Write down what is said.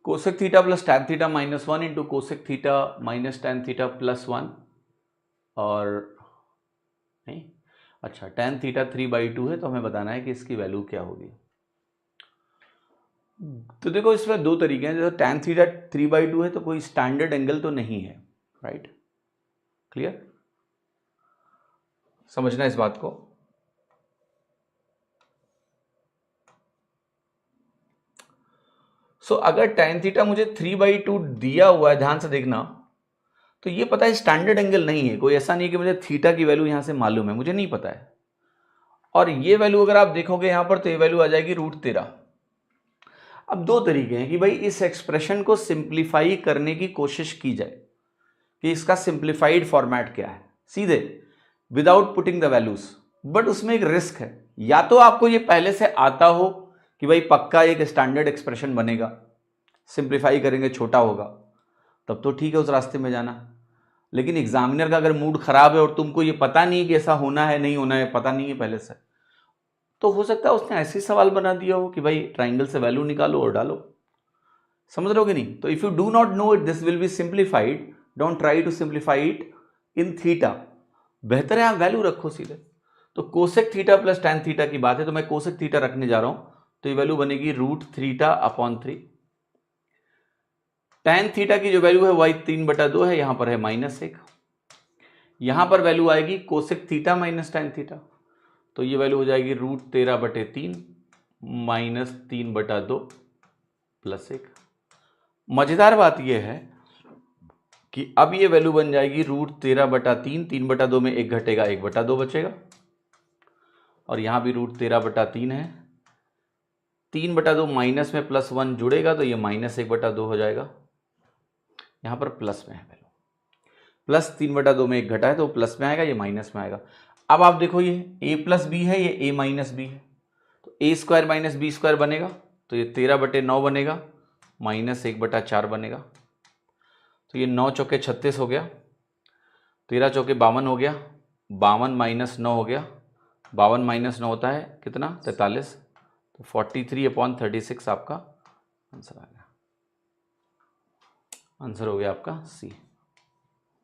Cosec theta plus tan theta minus 1 into cosec theta minus tan theta plus 1 और नहीं, अच्छा tan theta 3/2 है, तो हमें बताना है कि इसकी वैल्यू क्या होगी। तो देखो इसमें दो तरीके हैं, जैसे टैन थीटा 3/2 है तो कोई स्टैंडर्ड एंगल तो नहीं है, राइट? क्लियर? समझना इस बात को। अगर टैन थीटा मुझे 3/2 दिया हुआ है, ध्यान से देखना, तो ये पता है स्टैंडर्ड एंगल नहीं है, कोई ऐसा नहीं है कि मुझे थीटा की वैल्यू यहां से मालूम है, मुझे नहीं पता है। और ये वैल्यू अगर आप देखोगे यहां पर, तो ये वैल्यू आ जाएगी √13। अब दो तरीके हैं कि भाई इस एक्सप्रेशन को सिंप्लीफाई करने की कोशिश की जाए कि इसका सिंप्लीफाइड फॉर्मेट क्या है, सीधे without putting the values. But उसमें एक रिस्क है, या तो आपको ये पहले से आता हो कि भाई पक्का एक स्टैंडर्ड एक्सप्रेशन बनेगा, सिंप्लीफाई करेंगे छोटा होगा, तब तो ठीक है उस रास्ते में जाना। लेकिन एग्जामिनर का अगर मूड खराब है और तुमको ये पता नहीं है कि ऐसा होना है नहीं होना है, पता नहीं है पहले से, तो हो सकता है उसने ऐसे सवाल बना दिया हो कि भाई ट्राइंगल से वैल्यू निकालो और डालो। समझ रहे हो कि नहीं? तो if you do not know it this will be simplified, don't try to simplify it in theta. बेहतर है आप वैल्यू रखो सीधे। तो cosec theta plus tan theta की बात है, तो मैं कोसेक थीटा रखने जा रहा हूं, तो ये वैल्यू बनेगी √θ/3। टैन थीटा की जो वैल्यू है वही 3/2 है, यहां पर है -1। यहां पर वैल्यू आएगी cosec theta minus tan theta, तो ये वैल्यू हो जाएगी √13/3 -3/2 +1। मजेदार बात यह है कि अब ये वैल्यू बन जाएगी √13/3, 3/2 में 1 घटेगा, 1/2 बचेगा, और यहां भी √13/3 है, 3/2 माइनस में +1 जुड़ेगा तो ये -1/2 हो जाएगा। यहां पर प्लस में है वैल्यू, प्लस 3/2 में 1 घटा है तो प्लस में आएगा, ये माइनस में आएगा। अब आप देखो ये a+b है, ये a-b है, तो a² - b² बनेगा, तो ये 13/9 बनेगा, -1/4 बनेगा, तो ये 9 चौके 36 हो गया, 13 चौके 52 हो गया, 52 - 9 हो गया, 52 - 9 होता है कितना? 43, तो 43/36 आपका आंसर आ गया। आंसर हो गया आपका सी।